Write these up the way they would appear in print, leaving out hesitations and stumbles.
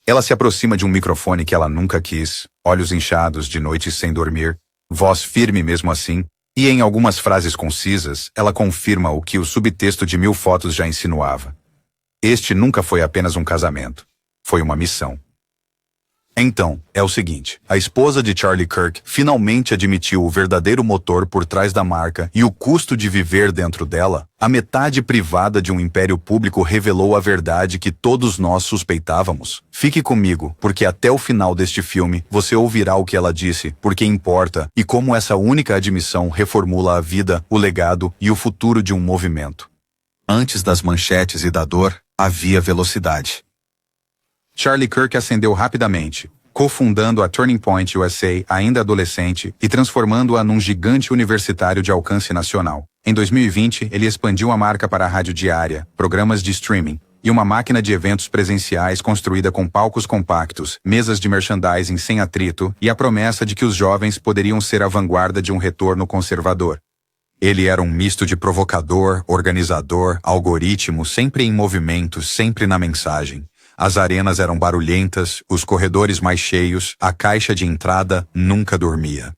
Ela se aproxima de um microfone que ela nunca quis, olhos inchados de noites sem dormir, voz firme mesmo assim, e em algumas frases concisas, ela confirma o que o subtexto de 1000 fotos já insinuava. Este nunca foi apenas um casamento. Foi uma missão. Então, é o seguinte, a esposa de Charlie Kirk finalmente admitiu o verdadeiro motor por trás da marca e o custo de viver dentro dela. A metade privada de um império público revelou a verdade que todos nós suspeitávamos. Fique comigo, porque até o final deste filme você ouvirá o que ela disse, porque importa, e como essa única admissão reformula a vida, o legado e o futuro de um movimento. Antes das manchetes e da dor, havia velocidade. Charlie Kirk ascendeu rapidamente, cofundando a Turning Point USA ainda adolescente e transformando-a num gigante universitário de alcance nacional. Em 2020, ele expandiu a marca para a rádio diária, programas de streaming e uma máquina de eventos presenciais construída com palcos compactos, mesas de merchandising sem atrito e a promessa de que os jovens poderiam ser a vanguarda de um retorno conservador. Ele era um misto de provocador, organizador, algoritmo, sempre em movimento, sempre na mensagem. As arenas eram barulhentas, os corredores mais cheios, a caixa de entrada nunca dormia.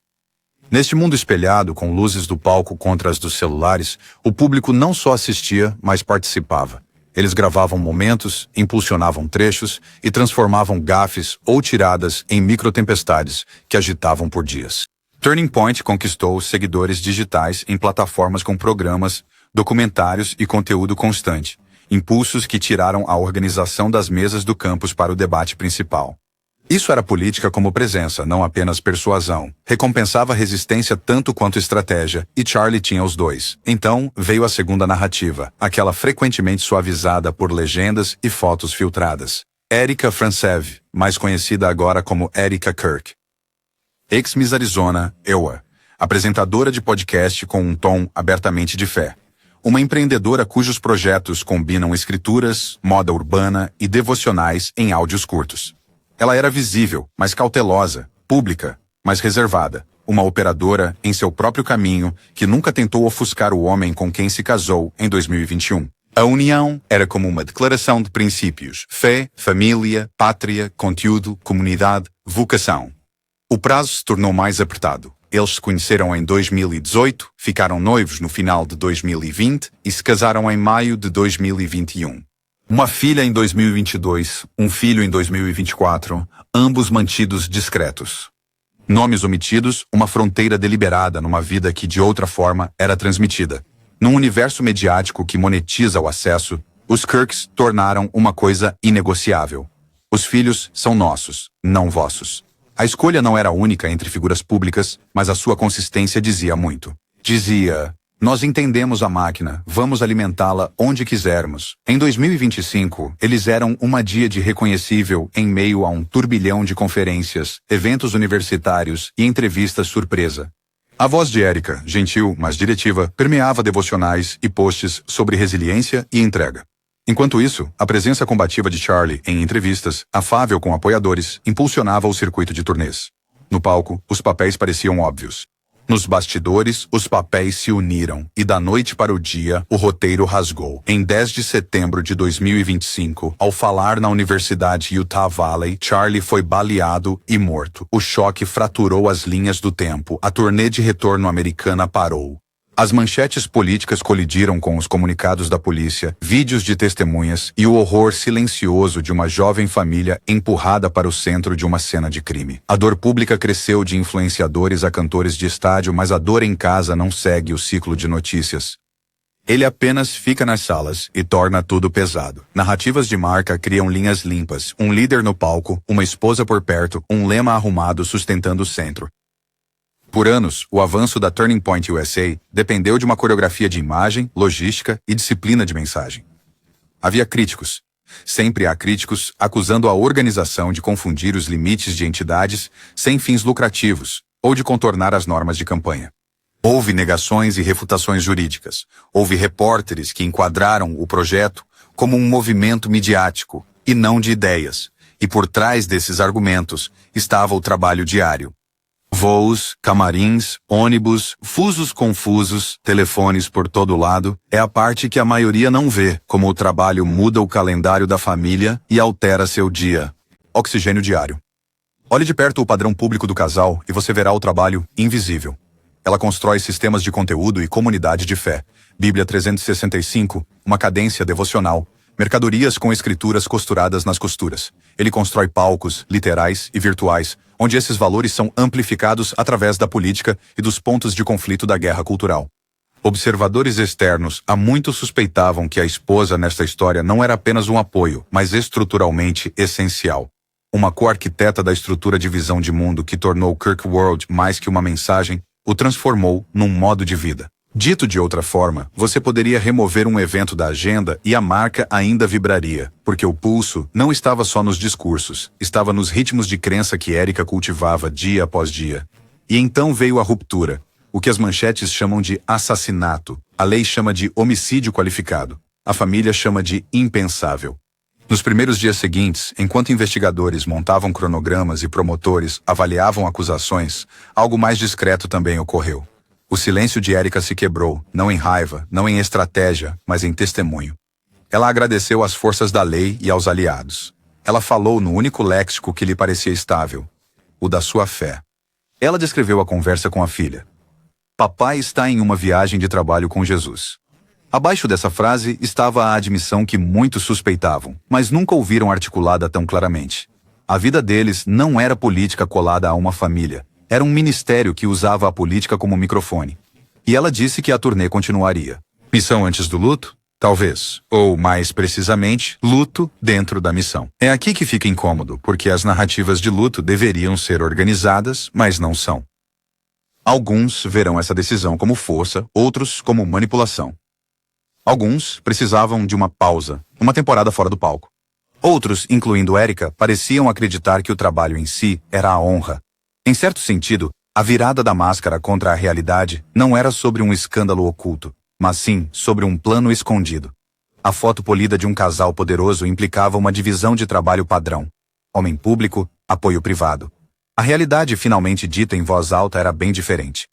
Neste mundo espelhado, com luzes do palco contra as dos celulares, o público não só assistia, mas participava. Eles gravavam momentos, impulsionavam trechos e transformavam gafes ou tiradas em microtempestades que agitavam por dias. Turning Point conquistou seguidores digitais em plataformas com programas, documentários e conteúdo constante. Impulsos que tiraram a organização das mesas do campus para o debate principal. Isso era política como presença, não apenas persuasão. Recompensava resistência tanto quanto estratégia, e Charlie tinha os dois. Então, veio a segunda narrativa, aquela frequentemente suavizada por legendas e fotos filtradas. Erika Francev, mais conhecida agora como Erika Kirk. Ex-Miss Arizona, Iowa. Apresentadora de podcast com um tom abertamente de fé. Uma empreendedora cujos projetos combinam escrituras, moda urbana e devocionais em áudios curtos. Ela era visível, mas cautelosa, pública, mas reservada. Uma operadora em seu próprio caminho que nunca tentou ofuscar o homem com quem se casou em 2021. A união era como uma declaração de princípios: fé, família, pátria, conteúdo, comunidade, vocação. O prazo se tornou mais apertado. Eles se conheceram em 2018, ficaram noivos no final de 2020 e se casaram em maio de 2021. Uma filha em 2022, um filho em 2024, ambos mantidos discretos. Nomes omitidos, uma fronteira deliberada numa vida que de outra forma era transmitida. Num universo mediático que monetiza o acesso, os Kirks tornaram uma coisa inegociável. Os filhos são nossos, não vossos. A escolha não era única entre figuras públicas, mas a sua consistência dizia muito. Dizia, nós entendemos a máquina, vamos alimentá-la onde quisermos. Em 2025, eles eram uma díade reconhecível em meio a um turbilhão de conferências, eventos universitários e entrevistas surpresa. A voz de Erika, gentil, mas diretiva, permeava devocionais e posts sobre resiliência e entrega. Enquanto isso, a presença combativa de Charlie em entrevistas, afável com apoiadores, impulsionava o circuito de turnês. No palco, os papéis pareciam óbvios. Nos bastidores, os papéis se uniram, e da noite para o dia, o roteiro rasgou. Em 10 de setembro de 2025, ao falar na Universidade Utah Valley, Charlie foi baleado e morto. O choque fraturou as linhas do tempo. A turnê de retorno americana parou. As manchetes políticas colidiram com os comunicados da polícia, vídeos de testemunhas e o horror silencioso de uma jovem família empurrada para o centro de uma cena de crime. A dor pública cresceu de influenciadores a cantores de estádio, mas a dor em casa não segue o ciclo de notícias. Ele apenas fica nas salas e torna tudo pesado. Narrativas de marca criam linhas limpas, um líder no palco, uma esposa por perto, um lema arrumado sustentando o centro. Por anos, o avanço da Turning Point USA dependeu de uma coreografia de imagem, logística e disciplina de mensagem. Havia críticos. Sempre há críticos acusando a organização de confundir os limites de entidades sem fins lucrativos ou de contornar as normas de campanha. Houve negações e refutações jurídicas. Houve repórteres que enquadraram o projeto como um movimento midiático e não de ideias. E por trás desses argumentos estava o trabalho diário. Voos, camarins, ônibus, fusos confusos, telefones por todo lado, é a parte que a maioria não vê, como o trabalho muda o calendário da família e altera seu dia. oxigênio diário. Olhe de perto o padrão público do casal e você verá o trabalho invisível. Ela constrói sistemas de conteúdo e comunidade de fé. Bíblia 365, uma cadência devocional. Mercadorias com escrituras costuradas nas costuras. Ele constrói palcos, literais e virtuais, onde esses valores são amplificados através da política e dos pontos de conflito da guerra cultural. Observadores externos há muito suspeitavam que a esposa nesta história não era apenas um apoio, mas estruturalmente essencial. Uma co-arquiteta da estrutura de visão de mundo que tornou Kirkworld mais que uma mensagem, o transformou num modo de vida. Dito de outra forma, você poderia remover um evento da agenda e a marca ainda vibraria, porque o pulso não estava só nos discursos, estava nos ritmos de crença que Erika cultivava dia após dia. E então veio a ruptura, o que as manchetes chamam de assassinato, a lei chama de homicídio qualificado, a família chama de impensável. Nos primeiros dias seguintes, enquanto investigadores montavam cronogramas e promotores avaliavam acusações, algo mais discreto também ocorreu. O silêncio de Erika se quebrou, não em raiva, não em estratégia, mas em testemunho. Ela agradeceu às forças da lei e aos aliados. Ela falou no único léxico que lhe parecia estável, o da sua fé. Ela descreveu a conversa com a filha. Papai está em uma viagem de trabalho com Jesus. Abaixo dessa frase estava a admissão que muitos suspeitavam, mas nunca ouviram articulada tão claramente. A vida deles não era política colada a uma família. Era um ministério que usava a política como microfone. E ela disse que a turnê continuaria. Missão antes do luto? Talvez. Ou, mais precisamente, luto dentro da missão. É aqui que fica incômodo, porque as narrativas de luto deveriam ser organizadas, mas não são. Alguns verão essa decisão como força, outros como manipulação. Alguns precisavam de uma pausa, uma temporada fora do palco. Outros, incluindo Erika, pareciam acreditar que o trabalho em si era a honra. Em certo sentido, a virada da máscara contra a realidade não era sobre um escândalo oculto, mas sim sobre um plano escondido. A foto polida de um casal poderoso implicava uma divisão de trabalho padrão. Homem público, apoio privado. A realidade finalmente dita em voz alta era bem diferente.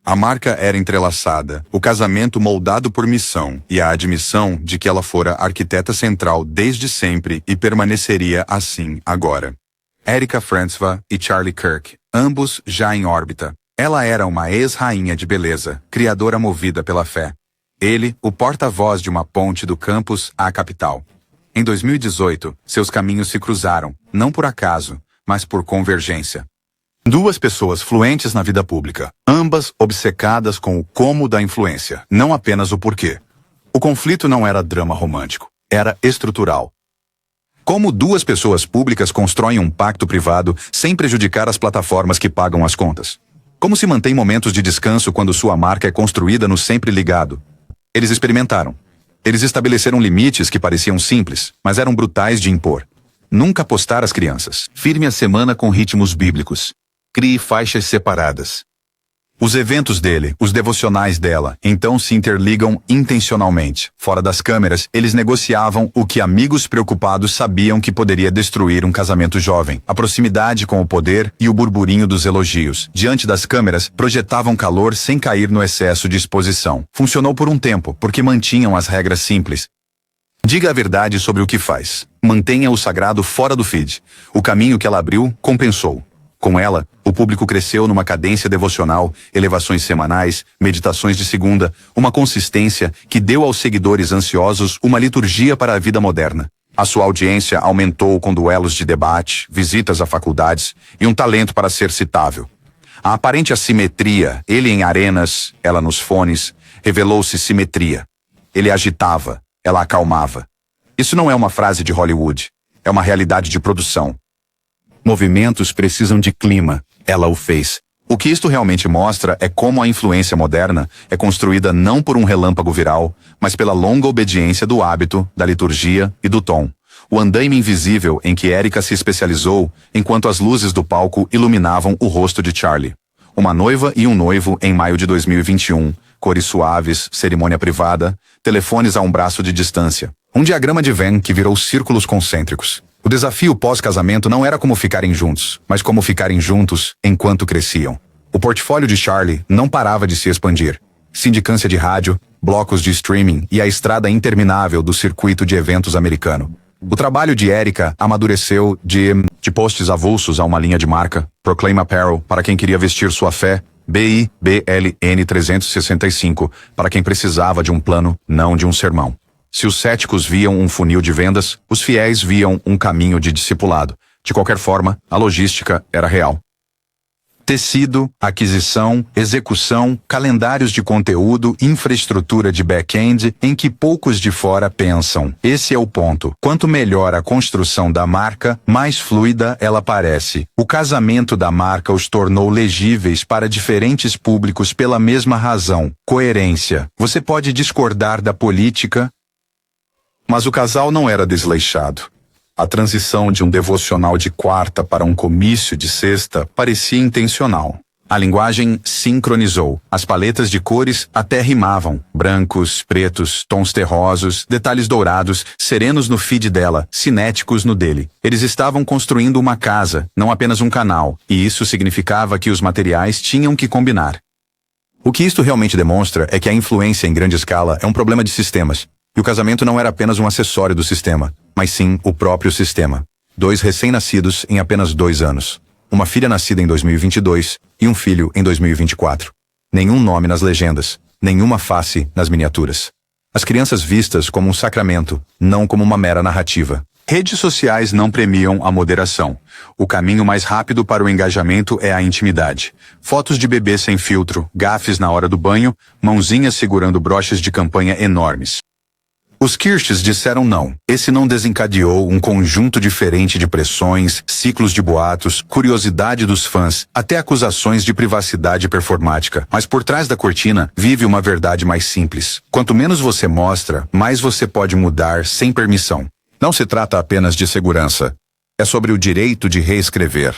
A marca era entrelaçada, o casamento moldado por missão e a admissão de que ela fora arquiteta central desde sempre e permaneceria assim agora. Erika Frantzva e Charlie Kirk, ambos já em órbita. Ela era uma ex-rainha de beleza, criadora movida pela fé. Ele, o porta-voz de uma ponte do campus à capital. Em 2018, seus caminhos se cruzaram, não por acaso, mas por convergência. Duas pessoas fluentes na vida pública, ambas obcecadas com o como da influência, não apenas o porquê. O conflito não era drama romântico, era estrutural. Como duas pessoas públicas constroem um pacto privado sem prejudicar as plataformas que pagam as contas? Como se mantém momentos de descanso quando sua marca é construída no sempre ligado? Eles experimentaram. Eles estabeleceram limites que pareciam simples, mas eram brutais de impor. Nunca postar as crianças. Firme a semana com ritmos bíblicos. Crie faixas separadas. Os eventos dele, os devocionais dela, então se interligam intencionalmente. Fora das câmeras, eles negociavam o que amigos preocupados sabiam que poderia destruir um casamento jovem. A proximidade com o poder e o burburinho dos elogios. Diante das câmeras, projetavam calor sem cair no excesso de exposição. Funcionou por um tempo, porque mantinham as regras simples. Diga a verdade sobre o que faz. Mantenha o sagrado fora do feed. O caminho que ela abriu compensou. Com ela, o público cresceu numa cadência devocional, elevações semanais, meditações de segunda, uma consistência que deu aos seguidores ansiosos uma liturgia para a vida moderna. A sua audiência aumentou com duelos de debate, visitas a faculdades e um talento para ser citável. A aparente assimetria, ele em arenas, ela nos fones, revelou-se simetria. Ele agitava, ela acalmava. Isso não é uma frase de Hollywood, é uma realidade de produção. Movimentos precisam de clima, ela o fez. O que isto realmente mostra é como a influência moderna é construída não por um relâmpago viral, mas pela longa obediência do hábito, da liturgia e do tom. O andaime invisível em que Erika se especializou, enquanto as luzes do palco iluminavam o rosto de Charlie. Uma noiva e um noivo em maio de 2021, cores suaves, cerimônia privada, telefones a um braço de distância. Um diagrama de Venn que virou círculos concêntricos. O desafio pós-casamento não era como ficarem juntos, mas como ficarem juntos enquanto cresciam. O portfólio de Charlie não parava de se expandir. Sindicância de rádio, blocos de streaming e a estrada interminável do circuito de eventos americano. O trabalho de Erika amadureceu de posts avulsos a uma linha de marca, Proclaim Apparel, para quem queria vestir sua fé, BIBLN 365, para quem precisava de um plano, não de um sermão. Se os céticos viam um funil de vendas, os fiéis viam um caminho de discipulado. De qualquer forma, a logística era real. Tecido, aquisição, execução, calendários de conteúdo, infraestrutura de back-end em que poucos de fora pensam. Esse é o ponto. Quanto melhor a construção da marca, mais fluida ela parece. O casamento da marca os tornou legíveis para diferentes públicos pela mesma razão. Coerência. Você pode discordar da política, mas o casal não era desleixado. A transição de um devocional de quarta para um comício de sexta parecia intencional. A linguagem sincronizou. As paletas de cores até rimavam. Brancos, pretos, tons terrosos, detalhes dourados, serenos no feed dela, cinéticos no dele. Eles estavam construindo uma casa, não apenas um canal, e isso significava que os materiais tinham que combinar. O que isto realmente demonstra é que a influência em grande escala é um problema de sistemas. E o casamento não era apenas um acessório do sistema, mas sim o próprio sistema. 2 recém-nascidos em apenas 2 anos. Uma filha nascida em 2022 e um filho em 2024. Nenhum nome nas legendas, nenhuma face nas miniaturas. As crianças vistas como um sacramento, não como uma mera narrativa. Redes sociais não premiam a moderação. O caminho mais rápido para o engajamento é a intimidade. Fotos de bebê sem filtro, gafes na hora do banho, mãozinhas segurando broches de campanha enormes. Os Kirches disseram não. Esse não desencadeou um conjunto diferente de pressões, ciclos de boatos, curiosidade dos fãs, até acusações de privacidade performática. Mas por trás da cortina, vive uma verdade mais simples. Quanto menos você mostra, mais você pode mudar sem permissão. Não se trata apenas de segurança. É sobre o direito de reescrever.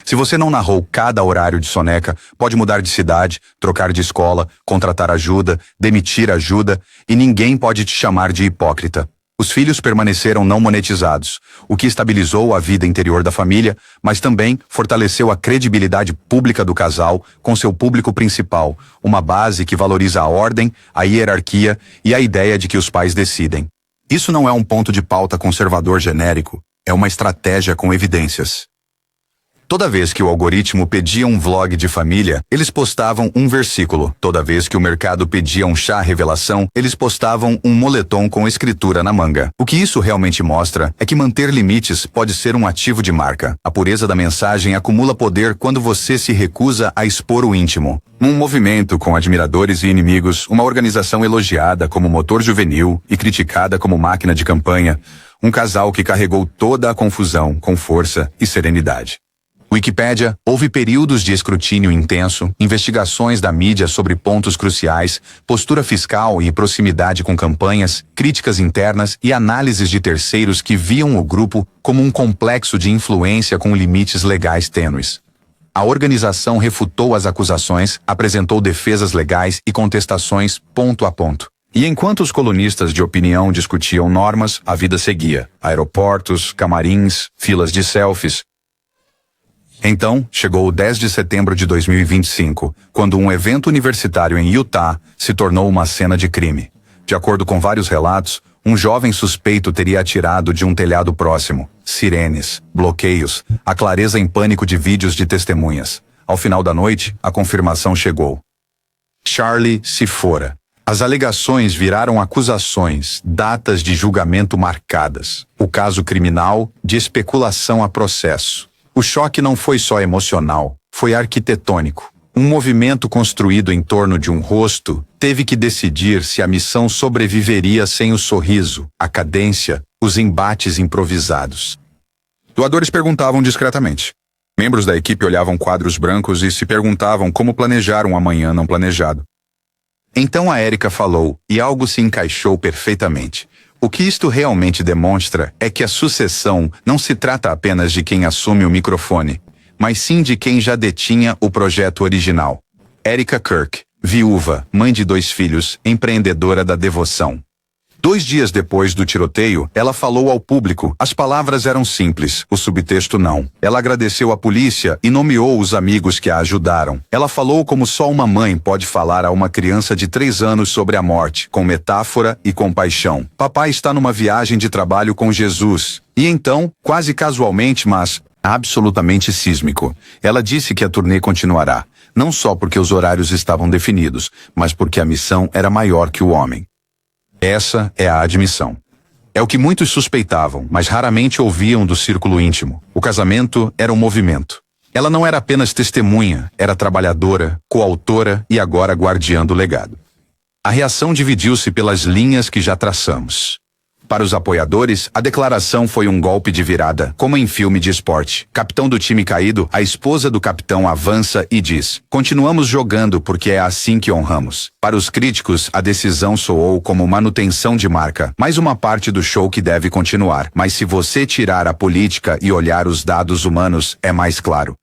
Se você não narrou cada horário de soneca, pode mudar de cidade, trocar de escola, contratar ajuda, demitir ajuda, e ninguém pode te chamar de hipócrita. Os filhos permaneceram não monetizados, o que estabilizou a vida interior da família, mas também fortaleceu a credibilidade pública do casal com seu público principal, uma base que valoriza a ordem, a hierarquia e a ideia de que os pais decidem. Isso não é um ponto de pauta conservador genérico, é uma estratégia com evidências. Toda vez que o algoritmo pedia um vlog de família, eles postavam um versículo. Toda vez que o mercado pedia um chá revelação, eles postavam um moletom com escritura na manga. O que isso realmente mostra é que manter limites pode ser um ativo de marca. A pureza da mensagem acumula poder quando você se recusa a expor o íntimo. Um movimento com admiradores e inimigos, uma organização elogiada como motor juvenil e criticada como máquina de campanha, um casal que carregou toda a confusão com força e serenidade. Wikipédia, houve períodos de escrutínio intenso, investigações da mídia sobre pontos cruciais, postura fiscal e proximidade com campanhas, críticas internas e análises de terceiros que viam o grupo como um complexo de influência com limites legais tênues. A organização refutou as acusações, apresentou defesas legais e contestações ponto a ponto. E enquanto os colunistas de opinião discutiam normas, a vida seguia. Aeroportos, camarins, filas de selfies. Então, chegou o 10 de setembro de 2025, quando um evento universitário em Utah se tornou uma cena de crime. De acordo com vários relatos, um jovem suspeito teria atirado de um telhado próximo. Sirenes, bloqueios, a clareza em pânico de vídeos de testemunhas. Ao final da noite, a confirmação chegou. Charlie se fora. As alegações viraram acusações, datas de julgamento marcadas. O caso criminal de especulação a processo. O choque não foi só emocional, foi arquitetônico. Um movimento construído em torno de um rosto teve que decidir se a missão sobreviveria sem o sorriso, a cadência, os embates improvisados. Doadores perguntavam discretamente. Membros da equipe olhavam quadros brancos e se perguntavam como planejar um amanhã não planejado. Então a Erika falou, e algo se encaixou perfeitamente. O que isto realmente demonstra é que a sucessão não se trata apenas de quem assume o microfone, mas sim de quem já detinha o projeto original. Erika Kirk, viúva, mãe de 2 filhos, empreendedora da devoção. 2 dias depois do tiroteio, ela falou ao público. As palavras eram simples, o subtexto não. Ela agradeceu à polícia e nomeou os amigos que a ajudaram. Ela falou como só uma mãe pode falar a uma criança de 3 anos sobre a morte, com metáfora e compaixão. Papai está numa viagem de trabalho com Jesus. E então, quase casualmente, mas absolutamente sísmico, ela disse que a turnê continuará, não só porque os horários estavam definidos, mas porque a missão era maior que o homem. Essa é a admissão. É o que muitos suspeitavam, mas raramente ouviam do círculo íntimo. O casamento era um movimento. Ela não era apenas testemunha, era trabalhadora, coautora e agora guardiã do legado. A reação dividiu-se pelas linhas que já traçamos. Para os apoiadores, a declaração foi um golpe de virada, como em filme de esporte. Capitão do time caído, a esposa do capitão avança e diz: "Continuamos jogando porque é assim que honramos." Para os críticos, a decisão soou como manutenção de marca, mais uma parte do show que deve continuar. Mas se você tirar a política e olhar os dados humanos, é mais claro.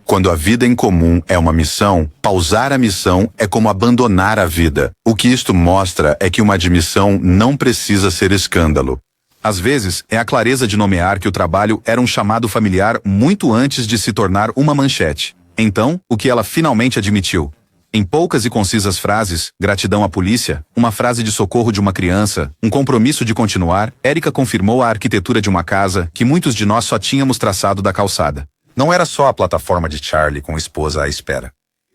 Quando a vida em comum é uma missão, pausar a missão é como abandonar a vida. O que isto mostra é que uma admissão não precisa ser escândalo. Às vezes, é a clareza de nomear que o trabalho era um chamado familiar muito antes de se tornar uma manchete. Então, o que ela finalmente admitiu? Em poucas e concisas frases, gratidão à polícia, uma frase de socorro de uma criança, um compromisso de continuar, Érica confirmou a arquitetura de uma casa que muitos de nós só tínhamos traçado da calçada. Não era só a plataforma de Charlie com esposa à espera.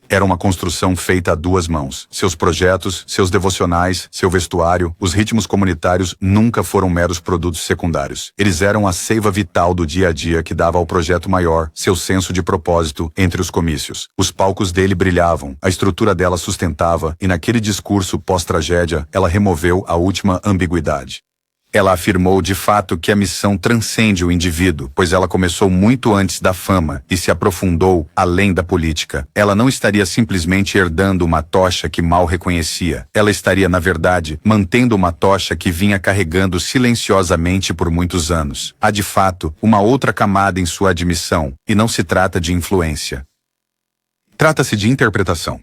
Era uma construção feita a 2 mãos. Seus projetos, seus devocionais, seu vestuário, os ritmos comunitários nunca foram meros produtos secundários. Eles eram a seiva vital do dia a dia que dava ao projeto maior seu senso de propósito entre os comícios. Os palcos dele brilhavam, a estrutura dela sustentava, e naquele discurso pós-tragédia, ela removeu a última ambiguidade. Ela afirmou de fato que a missão transcende o indivíduo, pois ela começou muito antes da fama e se aprofundou além da política. Ela não estaria simplesmente herdando uma tocha que mal reconhecia. Ela estaria, na verdade, mantendo uma tocha que vinha carregando silenciosamente por muitos anos. Há, de fato, uma outra camada em sua admissão, e não se trata de influência. Trata-se de interpretação.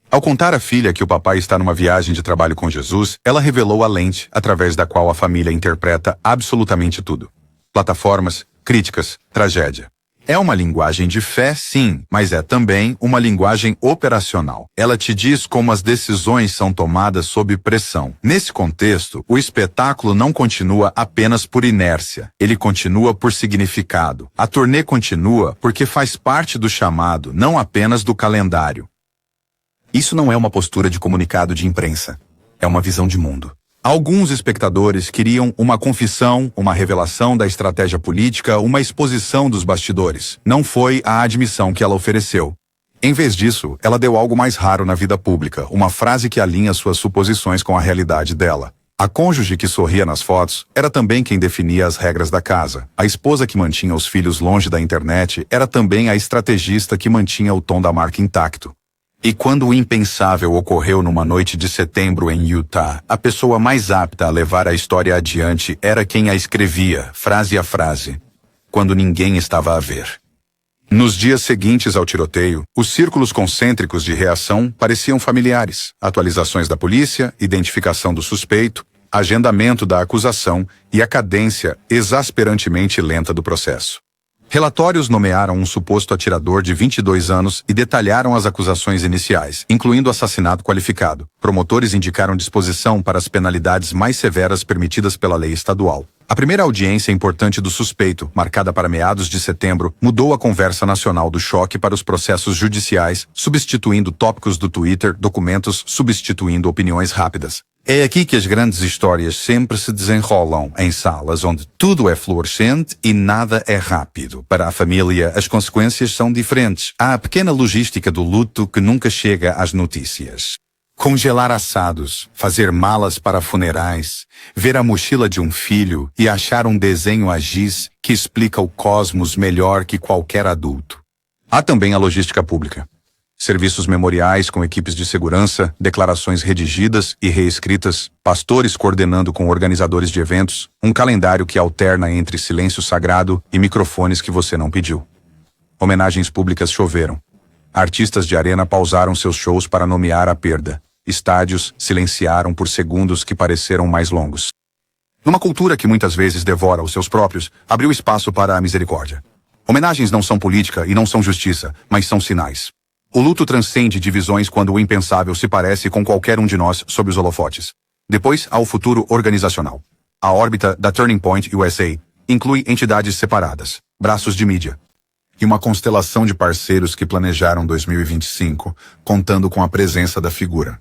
Ao contar à filha que o papai está numa viagem de trabalho com Jesus, ela revelou a lente através da qual a família interpreta absolutamente tudo. Plataformas, críticas, tragédia. É uma linguagem de fé, sim, mas é também uma linguagem operacional. Ela te diz como as decisões são tomadas sob pressão. Nesse contexto, o espetáculo não continua apenas por inércia. Ele continua por significado. A turnê continua porque faz parte do chamado, não apenas do calendário. Isso não é uma postura de comunicado de imprensa. É uma visão de mundo. Alguns espectadores queriam uma confissão, uma revelação da estratégia política, uma exposição dos bastidores. Não foi a admissão que ela ofereceu. Em vez disso, ela deu algo mais raro na vida pública, uma frase que alinha suas suposições com a realidade dela. A cônjuge que sorria nas fotos era também quem definia as regras da casa. A esposa que mantinha os filhos longe da internet era também a estrategista que mantinha o tom da marca intacto. E quando o impensável ocorreu numa noite de setembro em Utah, a pessoa mais apta a levar a história adiante era quem a escrevia, frase a frase, quando ninguém estava a ver. Nos dias seguintes ao tiroteio, os círculos concêntricos de reação pareciam familiares. Atualizações da polícia, identificação do suspeito, agendamento da acusação e a cadência exasperantemente lenta do processo. Relatórios nomearam um suposto atirador de 22 anos e detalharam as acusações iniciais, incluindo assassinato qualificado. Promotores indicaram disposição para as penalidades mais severas permitidas pela lei estadual. A primeira audiência importante do suspeito, marcada para meados de setembro, mudou a conversa nacional do choque para os processos judiciais, substituindo tópicos do Twitter, documentos substituindo opiniões rápidas. É aqui que as grandes histórias sempre se desenrolam, em salas onde tudo é fluorescente e nada é rápido. Para a família, as consequências são diferentes. Há a pequena logística do luto que nunca chega às notícias. Congelar assados, fazer malas para funerais, ver a mochila de um filho e achar um desenho a giz que explica o cosmos melhor que qualquer adulto. Há também a logística pública. Serviços memoriais com equipes de segurança, declarações redigidas e reescritas, pastores coordenando com organizadores de eventos, um calendário que alterna entre silêncio sagrado e microfones que você não pediu. Homenagens públicas choveram. Artistas de arena pausaram seus shows para nomear a perda. estádios silenciaram por segundos que pareceram mais longos. Numa cultura que muitas vezes devora os seus próprios, abriu espaço para a misericórdia. Homenagens não são política e não são justiça, mas são sinais. O luto transcende divisões quando o impensável se parece com qualquer um de nós sob os holofotes. Depois há o futuro organizacional. A órbita da Turning Point USA inclui entidades separadas, braços de mídia, e uma constelação de parceiros que planejaram 2025, contando com a presença da figura.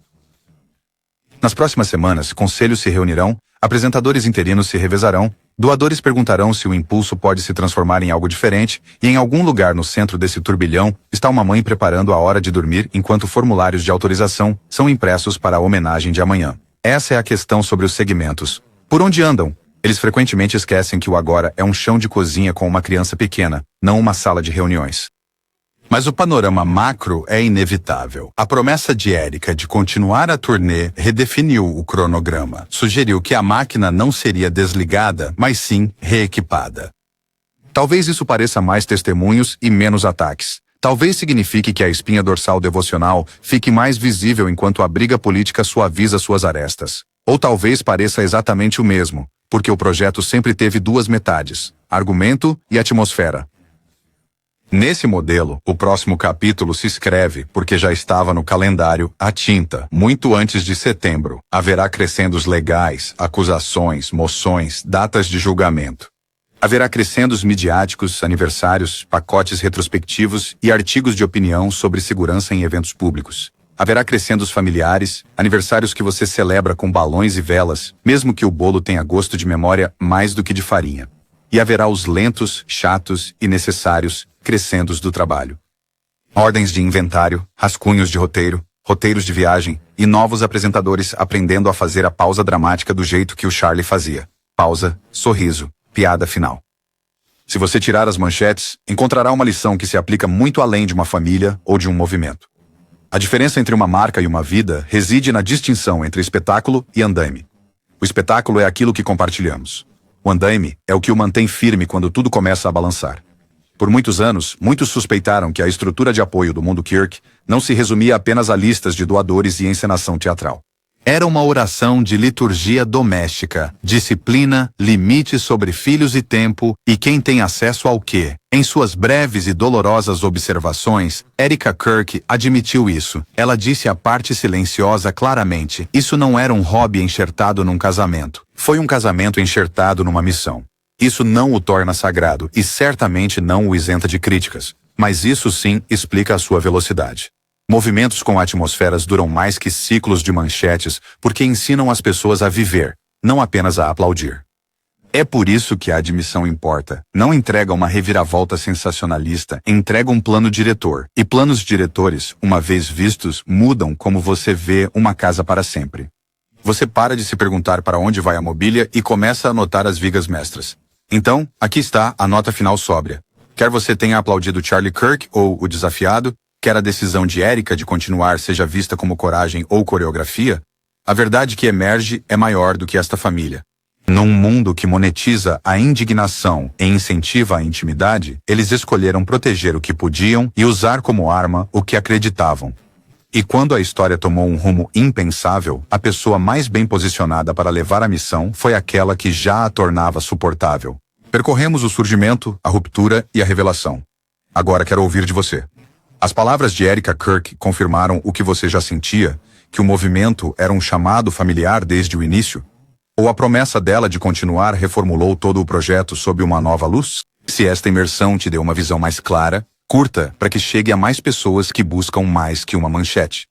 Nas próximas semanas, conselhos se reunirão, apresentadores interinos se revezarão, doadores perguntarão se o impulso pode se transformar em algo diferente, e em algum lugar no centro desse turbilhão está uma mãe preparando a hora de dormir enquanto formulários de autorização são impressos para a homenagem de amanhã. Essa é a questão sobre os segmentos. Por onde andam? Eles frequentemente esquecem que o agora é um chão de cozinha com uma criança pequena, não uma sala de reuniões. Mas o panorama macro é inevitável. A promessa de Erika de continuar a turnê redefiniu o cronograma. Sugeriu que a máquina não seria desligada, mas sim reequipada. Talvez isso pareça mais testemunhos e menos ataques. Talvez signifique que a espinha dorsal devocional fique mais visível enquanto a briga política suaviza suas arestas. Ou talvez pareça exatamente o mesmo, porque o projeto sempre teve duas metades, argumento e atmosfera. Nesse modelo, o próximo capítulo se escreve porque já estava no calendário à tinta, muito antes de setembro. Haverá crescendos legais, acusações, moções, datas de julgamento. Haverá crescendos midiáticos, aniversários, pacotes retrospectivos e artigos de opinião sobre segurança em eventos públicos. Haverá crescendos familiares, aniversários que você celebra com balões e velas, mesmo que o bolo tenha gosto de memória mais do que de farinha. E haverá os lentos, chatos e necessários crescendos do trabalho. Ordens de inventário, rascunhos de roteiro, roteiros de viagem e novos apresentadores aprendendo a fazer a pausa dramática do jeito que o Charlie fazia. Pausa, sorriso, piada final. Se você tirar as manchetes, encontrará uma lição que se aplica muito além de uma família ou de um movimento. A diferença entre uma marca e uma vida reside na distinção entre espetáculo e andaime. O espetáculo é aquilo que compartilhamos. O andaime é o que o mantém firme quando tudo começa a balançar. Por muitos anos, muitos suspeitaram que a estrutura de apoio do mundo Kirk não se resumia apenas a listas de doadores e encenação teatral. Era uma oração de liturgia doméstica, disciplina, limite sobre filhos e tempo, e quem tem acesso ao quê? Em suas breves e dolorosas observações, Erika Kirk admitiu isso. Ela disse a parte silenciosa claramente: isso não era um hobby enxertado num casamento. Foi um casamento enxertado numa missão. Isso não o torna sagrado e certamente não o isenta de críticas. Mas isso sim explica a sua velocidade. Movimentos com atmosferas duram mais que ciclos de manchetes porque ensinam as pessoas a viver, não apenas a aplaudir. É por isso que a admissão importa. Não entrega uma reviravolta sensacionalista, entrega um plano diretor. E planos diretores, uma vez vistos, mudam como você vê uma casa para sempre. Você para de se perguntar para onde vai a mobília e começa a anotar as vigas mestras. Então, aqui está a nota final sóbria. Quer você tenha aplaudido Charlie Kirk ou o desafiado, quer a decisão de Erika de continuar seja vista como coragem ou coreografia, a verdade que emerge é maior do que esta família. Num mundo que monetiza a indignação e incentiva a intimidade, eles escolheram proteger o que podiam e usar como arma o que acreditavam. E quando a história tomou um rumo impensável, a pessoa mais bem posicionada para levar a missão foi aquela que já a tornava suportável. Percorremos o surgimento, a ruptura e a revelação. Agora quero ouvir de você. As palavras de Erika Kirk confirmaram o que você já sentia, que o movimento era um chamado familiar desde o início? Ou a promessa dela de continuar reformulou todo o projeto sob uma nova luz? Se esta imersão te deu uma visão mais clara, curta para que chegue a mais pessoas que buscam mais que uma manchete.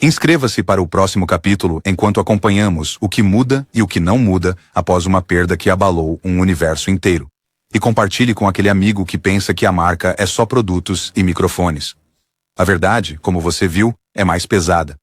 Inscreva-se para o próximo capítulo enquanto acompanhamos o que muda e o que não muda após uma perda que abalou um universo inteiro. E compartilhe com aquele amigo que pensa que a marca é só produtos e microfones. A verdade, como você viu, é mais pesada.